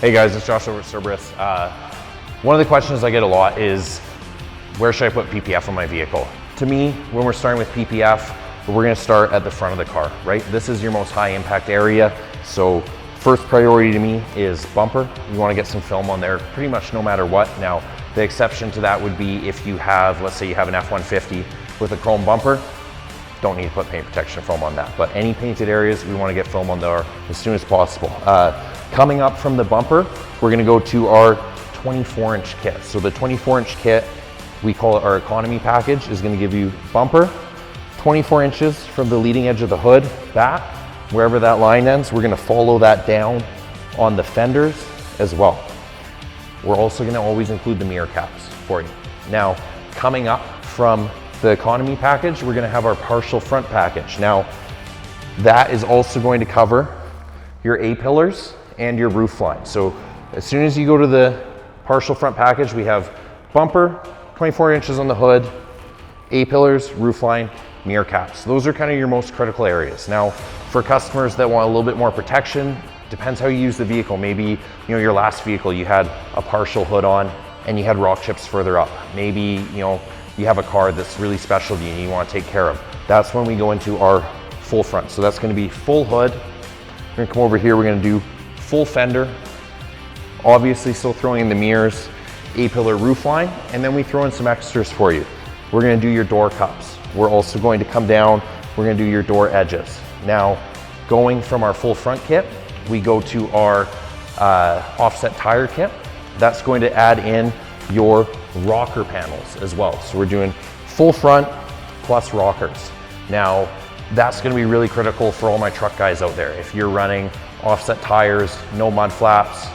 Hey guys, it's Josh over at Cerberus. One of the questions I get a lot is, where should I put PPF on my vehicle? To me, when we're starting with PPF, we're gonna start at the front of the car, right? This is your most high impact area. So first priority to me is bumper. You wanna get some film on there pretty much no matter what. Now, the exception to that would be if you have, let's say you have an F-150 with a chrome bumper, don't need to put paint protection film on that. But any painted areas, we wanna get film on there as soon as possible. Coming up from the bumper, we're gonna go to our 24-inch kit. So the 24-inch kit, we call it our economy package, is gonna give you bumper, 24 inches from the leading edge of the hood back, wherever that line ends, we're gonna follow that down on the fenders as well. We're also gonna always include the mirror caps for you. Now, coming up from the economy package, we're gonna have our partial front package. Now, that is also going to cover your A-pillars and your roof line. So as soon as you go to the partial front package, we have bumper, 24 inches on the hood, A-pillars, roof line, mirror caps. Those are kind of your most critical areas. Now, for customers that want a little bit more protection, depends how you use the vehicle. Maybe, your last vehicle, you had a partial hood on and you had rock chips further up. Maybe, you have a car that's really special to you and you want to take care of. That's when we go into our full front. So that's going to be full hood. We're going to come over here, we're going to do full fender, obviously still throwing in the mirrors, A-pillar roof line, and then we throw in some extras for you. We're gonna do your door cups. We're also going to come down, we're gonna do your door edges. Now, going from our full front kit, we go to our offset tire kit. That's going to add in your rocker panels as well. So we're doing full front plus rockers. Now, that's gonna be really critical for all my truck guys out there. If you're running offset tires, no mud flaps,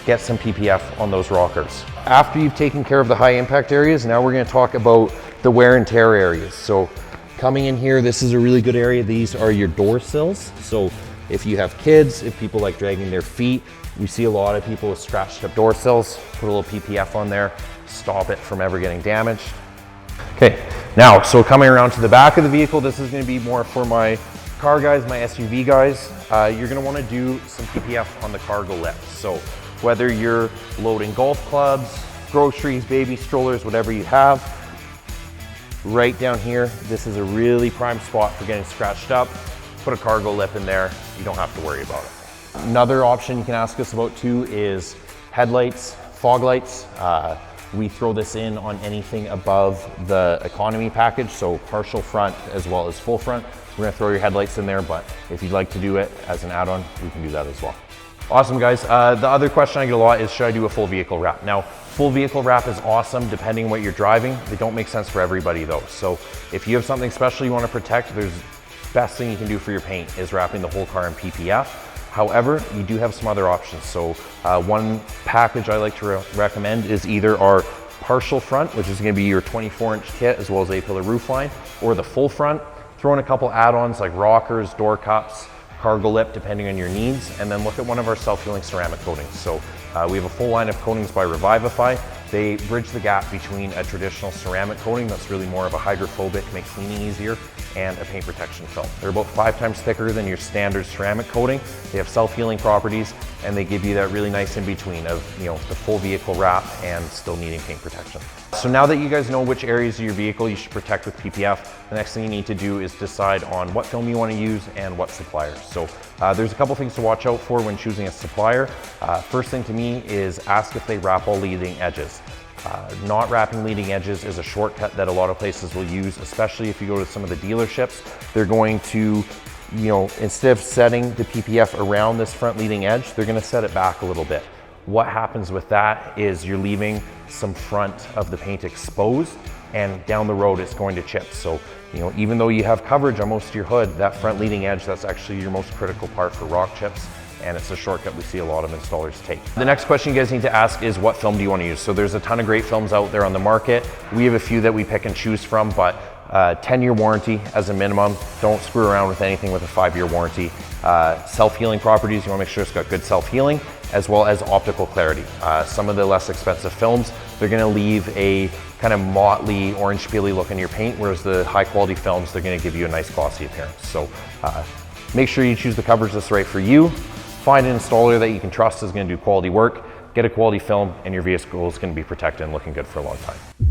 get some PPF on those rockers. After you've taken care of the high impact areas, now we're gonna talk about the wear and tear areas. So coming in here, this is a really good area. These are your door sills. So if you have kids, if people like dragging their feet, we see a lot of people with scratched up door sills, put a little PPF on there, stop it from ever getting damaged. Okay, now, so coming around to the back of the vehicle, this is gonna be more for my car guys, my SUV guys. You're gonna wanna do some PPF on the cargo lift. So whether you're loading golf clubs, groceries, baby strollers, whatever you have, right down here, this is a really prime spot for getting scratched up. Put a cargo lip in there, you don't have to worry about it. Another option you can ask us about too is headlights, fog lights. We throw this in on anything above the economy package, so partial front as well as full front. We're gonna throw your headlights in there, but if you'd like to do it as an add-on, we can do that as well. Awesome, guys. The other question I get a lot is, should I do a full vehicle wrap? Now, full vehicle wrap is awesome depending on what you're driving. They don't make sense for everybody though. So if you have something special you wanna protect, the best thing you can do for your paint is wrapping the whole car in PPF. However, you do have some other options. So one package I like to recommend is either our partial front, which is gonna be your 24-inch kit as well as A-pillar roof line, or the full front. Throw in a couple add-ons like rockers, door cups, cargo lip, depending on your needs, and then look at one of our self-healing ceramic coatings. So we have a full line of coatings by Revivify. They bridge the gap between a traditional ceramic coating that's really more of a hydrophobic, make cleaning easier, and a paint protection film. They're about 5 times thicker than your standard ceramic coating. They have self-healing properties, and they give you that really nice in-between of the full vehicle wrap and still needing paint protection. So now that you guys know which areas of your vehicle you should protect with PPF, the next thing you need to do is decide on what film you want to use and what supplier. So there's a couple things to watch out for when choosing a supplier. First thing to me is ask if they wrap all leading edges. Not wrapping leading edges is a shortcut that a lot of places will use, especially if you go to some of the dealerships. They're going to, instead of setting the PPF around this front leading edge, they're gonna set it back a little bit. What happens with that is you're leaving some front of the paint exposed, and down the road it's going to chip. So, even though you have coverage on most of your hood, that front leading edge, that's actually your most critical part for rock chips, and it's a shortcut we see a lot of installers take. The next question you guys need to ask is, what film do you want to use? So there's a ton of great films out there on the market. We have a few that we pick and choose from, but 10-year warranty as a minimum. Don't screw around with anything with a 5-year warranty. Self-healing properties, you want to make sure it's got good self-healing, as well as optical clarity. Some of the less expensive films, they're going to leave a kind of motley, orange peely look in your paint, whereas the high quality films, they're going to give you a nice glossy appearance. So make sure you choose the coverage that's right for you. find an installer that you can trust is going to do quality work, get a quality film, and your vehicle is going to be protected and looking good for a long time.